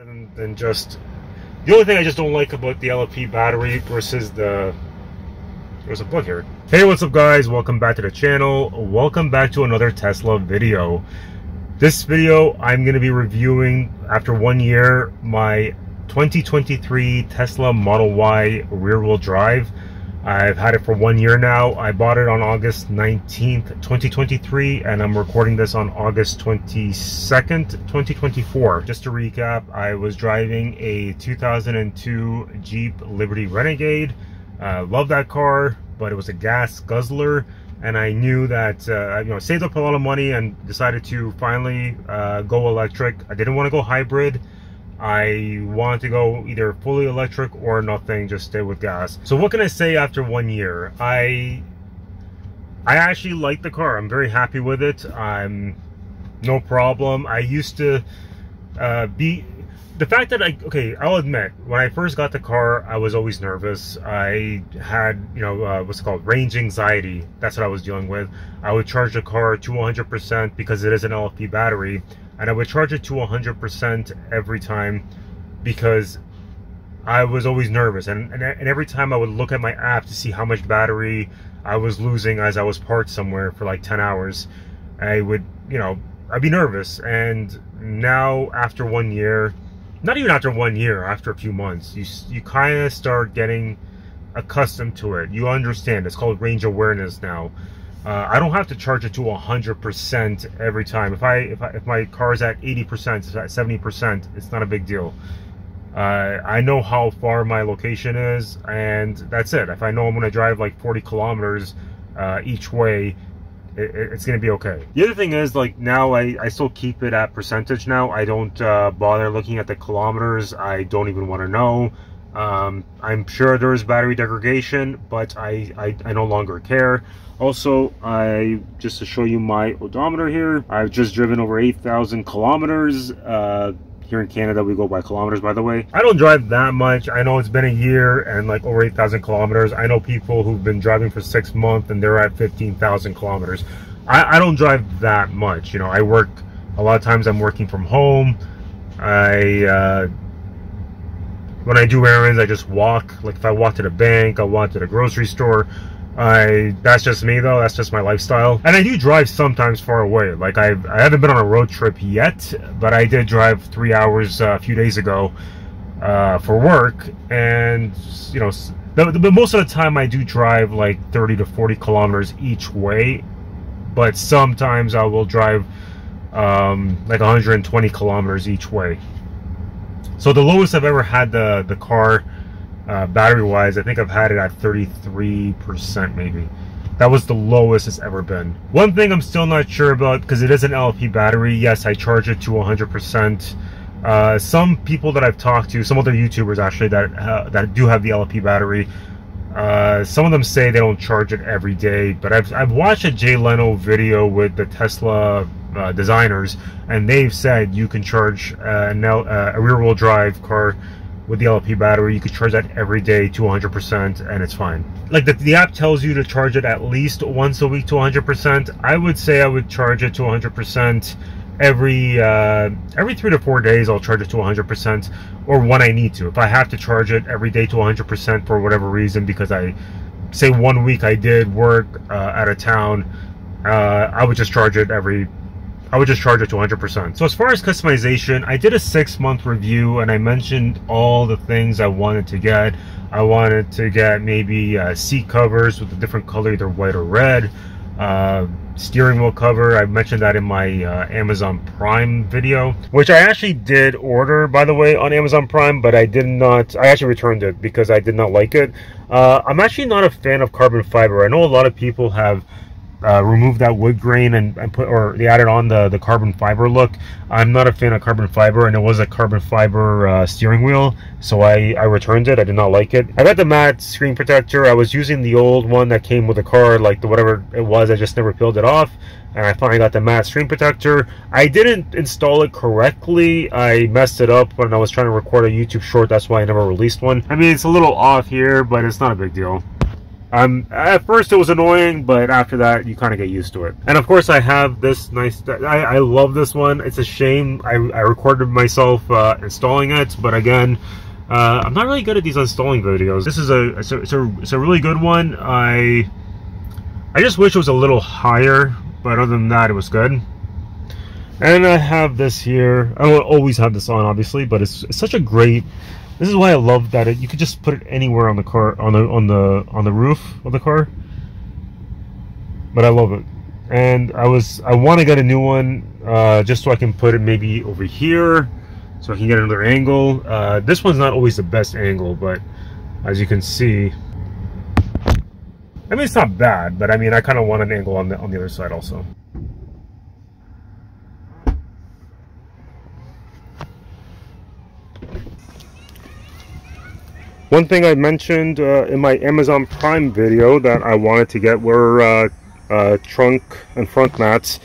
And then just the only thing I just don't like about the LFP battery versus the there's a bug here. Hey, what's up guys, welcome back to the channel. Welcome back to another Tesla video. This video I'm going to be reviewing after 1 year my 2023 Tesla Model Y rear-wheel drive. I've had it for 1 year now. I bought it on August 19th, 2023, and I'm recording this on August 22nd, 2024. Just to recap, I was driving a 2002 Jeep Liberty Renegade. Love that car, but it was a gas guzzler, and I knew that saved up a lot of money and decided to finally go electric. I didn't want to go hybrid. I want to go either fully electric or nothing, just stay with gas. So what can I say after 1 year? I actually like the car. I'm very happy with it. I'm no problem. I used to be the fact that I'll admit, when I first got the car, I was always nervous. I had, what's it called, range anxiety. That's what I was dealing with. I would charge the car to 100% because it is an LFP battery, and I would charge it to 100% every time because I was always nervous. And every time I would look at my app to see how much battery I was losing as I was parked somewhere for like 10 hours, I would, I'd be nervous. And now after 1 year, not even after 1 year, after a few months, you kind of start getting accustomed to it. You understand. It's called range awareness now. I don't have to charge it to 100% every time. If my car is at 80%, it's at 70%, it's not a big deal. I know how far my location is, and that's it. If I know I'm going to drive like 40 kilometers each way, it's going to be okay. The other thing is, like, now I still keep it at percentage now. I don't bother looking at the kilometers. I don't even want to know. I'm sure there's battery degradation, but I no longer care. Also, just to show you my odometer here, I've just driven over 8,000 kilometers. Here in Canada, we go by kilometers, by the way. I don't drive that much. I know it's been a year and like over 8,000 kilometers. I know people who've been driving for 6 months and they're at 15,000 kilometers. I don't drive that much. I work, a lot of times I'm working from home. When I do errands, I just walk. Like if I walk to the bank, I'll walk to the grocery store. That's just me though, that's just my lifestyle. And I do drive sometimes far away. Like I haven't been on a road trip yet, but I did drive 3 hours a few days ago for work. And but most of the time I do drive like 30 to 40 kilometers each way, but sometimes I will drive like 120 kilometers each way. So the lowest I've ever had the car battery wise, I think I've had it at 33% maybe. That was the lowest it's ever been. One thing I'm still not sure about, because it is an LFP battery, yes, I charge it to 100%. Some people that I've talked to, some other YouTubers actually that do have the LFP battery, some of them say they don't charge it every day, but I've watched a Jay Leno video with the Tesla designers, and they've said you can charge a rear-wheel drive car with the LFP battery. You could charge that every day to 100% and it's fine. Like the app tells you to charge it at least once a week to 100%. I would say I would charge it to 100% every 3 to 4 days. I'll charge it to 100%, or when I need to. If I have to charge it every day to 100% for whatever reason, because I say 1 week I did work out of town, I would just charge it to 100%. So as far as customization, I did a 6-month review and I mentioned all the things I wanted to get. I wanted to get maybe seat covers with a different color, either white or red. Steering wheel cover, I mentioned that in my Amazon Prime video, which I actually did order, by the way, on Amazon Prime, but I actually returned it because I did not like it. I'm actually not a fan of carbon fiber. I know a lot of people have remove that wood grain and they added on the carbon fiber look. I'm not a fan of carbon fiber, and it was a carbon fiber steering wheel, so I returned it. I did not like it. I got the matte screen protector. I was using the old one that came with the car, like the whatever it was. I just never peeled it off, and I finally got the matte screen protector. I didn't install it correctly. I messed it up when I was trying to record a YouTube short. That's why I never released one. I mean, it's a little off here, but it's not a big deal. At first it was annoying, but after that you kind of get used to it. And of course I have this nice, I love this one. It's a shame I recorded myself installing it, but again, I'm not really good at these installing videos. This is it's a really good one. I just wish it was a little higher, but other than that it was good. And I have this here. I don't always have this on, obviously, but it's such a great. This is why I love that you could just put it anywhere on the car, on the roof of the car. But I love it, and I want to get a new one just so I can put it maybe over here, so I can get another angle. This one's not always the best angle, but as you can see, I mean it's not bad, but I mean I kind of want an angle on the other side also. One thing I mentioned in my Amazon Prime video that I wanted to get were trunk and front mats,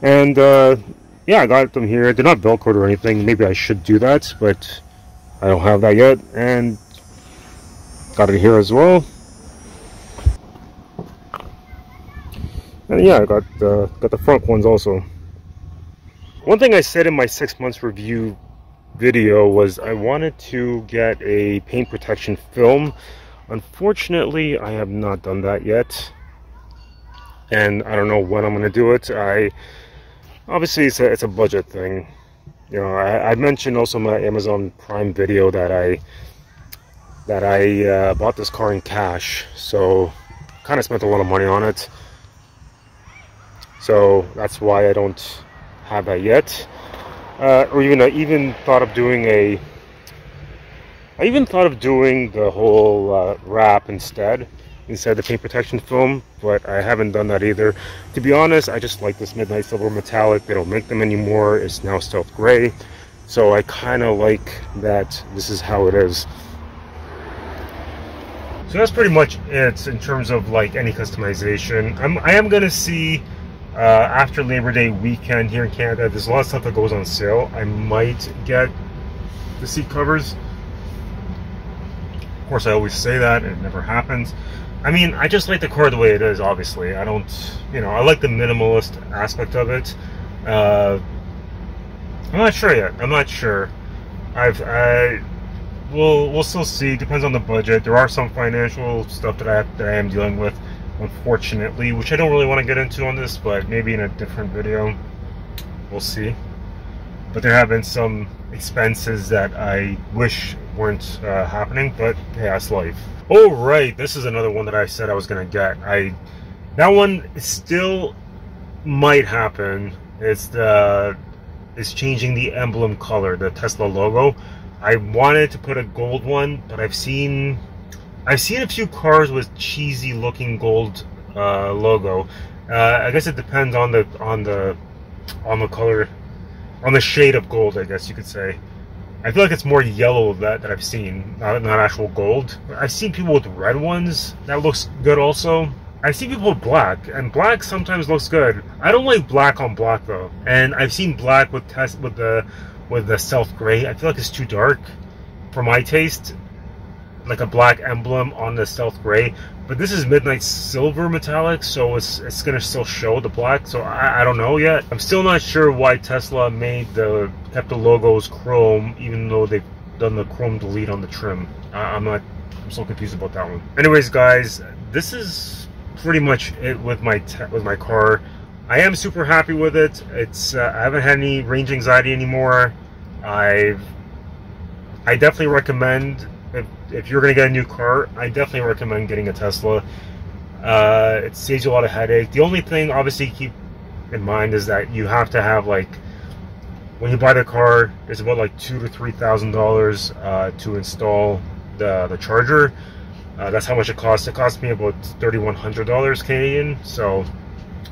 and yeah, I got them here. They're not Velcroed or anything. Maybe I should do that, but I don't have that yet, and got it here as well. And yeah, I got the front ones also. One thing I said in my 6 months review video was I wanted to get a paint protection film. Unfortunately, I have not done that yet, and I don't know when I'm going to do it. Obviously it's a budget thing. You know, I mentioned also in my Amazon Prime video that I bought this car in cash, so kind of spent a lot of money on it. So that's why I don't have that yet. Or even I even thought of doing the whole wrap instead the paint protection film, but I haven't done that either. To be honest, I just like this midnight silver metallic. They don't make them anymore. It's now stealth gray, so I kind of like that this is how it is. So that's pretty much it in terms of like any customization. I am gonna see after Labor Day weekend here in Canada, there's a lot of stuff that goes on sale. I might get the seat covers. Of course, I always say that, and it never happens. I mean, I just like the car the way it is, obviously. I don't, you know, I like the minimalist aspect of it. I'm not sure yet. I'm not sure. We'll still see. Depends on the budget. There are some financial stuff that I am dealing with, unfortunately, which I don't really want to get into on this, but maybe in a different video. We'll see. But there have been some expenses that I wish weren't happening, but hey, that's life. Oh right, this is another one that I said I was gonna get. That one still might happen. It's changing the emblem color, the Tesla logo. I wanted to put a gold one, but I've seen a few cars with cheesy looking gold logo. I guess it depends on the color, on the shade of gold, I guess you could say. I feel like it's more yellow that I've seen, not actual gold. I've seen people with red ones that looks good also. I've seen people with black, and black sometimes looks good. I don't like black on black though, and I've seen black with the stealth gray. I feel like it's too dark for my taste, like a black emblem on the stealth gray. But this is midnight silver metallic, so it's gonna still show the black. So I don't know yet. I'm still not sure why Tesla kept the logos chrome, even though they've done the chrome delete on the trim. I'm so confused about that one. Anyways, guys, this is pretty much it with my car. I am super happy with it. I haven't had any range anxiety anymore. I definitely recommend, if you're going to get a new car, I definitely recommend getting a Tesla. It saves you a lot of headache. The only thing, obviously, keep in mind is that you have to have, like, when you buy the car, it's about like $2,000 to $3,000 to install the charger. That's how much it costs. It cost me about $3,100 Canadian, so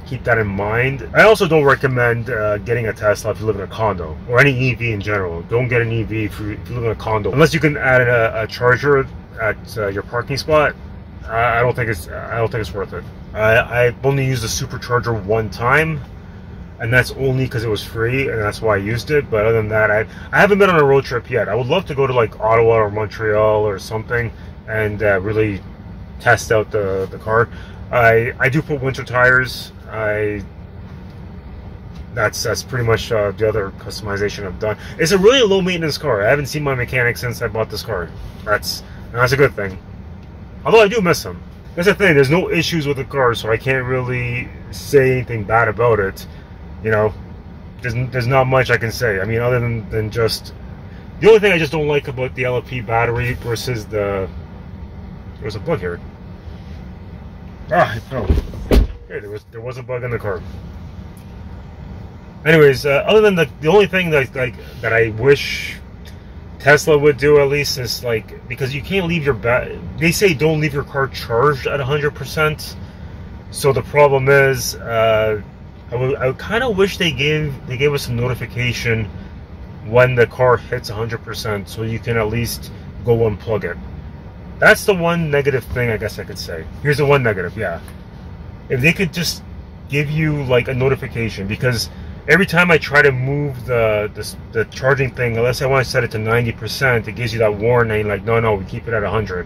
keep that in mind. I also don't recommend getting a Tesla if you live in a condo, or any EV in general. Don't get an EV if you live in a condo, unless you can add a charger at your parking spot. I don't think it's worth it. I've only used a supercharger one time, and that's only because it was free, and that's why I used it. But other than that, I haven't been on a road trip yet. I would love to go to like Ottawa or Montreal or something, and really test out the car. I do put winter tires. That's pretty much the other customization I've done. It's a really low maintenance car. I haven't seen my mechanic since I bought this car. That's a good thing. Although I do miss him. That's the thing. There's no issues with the car, so I can't really say anything bad about it. You know, there's not much I can say. I mean, other than just the only thing I just don't like about the LFP battery versus the. There's a bug here. Ah, no. Here, there was a bug in the car. Anyways, other than the only thing that I wish Tesla would do at least is like, because you can't leave your they say don't leave your car charged at 100%. So the problem is, I kind of wish they gave us some notification when the car hits 100%, so you can at least go unplug it. That's the one negative thing I guess I could say. Here's the one negative, yeah. If they could just give you like a notification, because every time I try to move the charging thing, unless I want to set it to 90%, it gives you that warning like, no, we keep it at 100.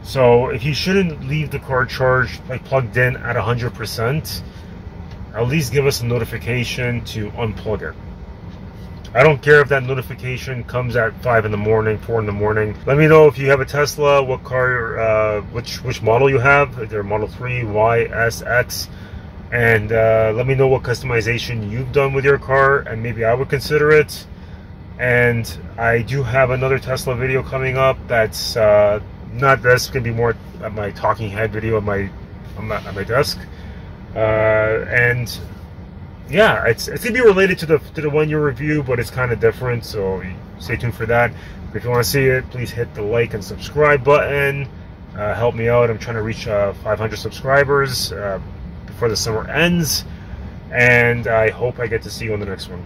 So if you shouldn't leave the car charged, like plugged in at 100%, at least give us a notification to unplug it. I don't care if that notification comes at 5 in the morning, 4 in the morning. Let me know if you have a Tesla, what car, which model you have, either Model 3, Y, S, X. And let me know what customization you've done with your car, and maybe I would consider it. And I do have another Tesla video coming up that's not this, it's gonna be more my talking head video at my desk. And yeah, it's gonna be related to the one year review, but it's kind of different, so stay tuned for that. If you want to see it, please hit the like and subscribe button. Help me out. I'm trying to reach 500 subscribers before the summer ends, and I hope I get to see you on the next one.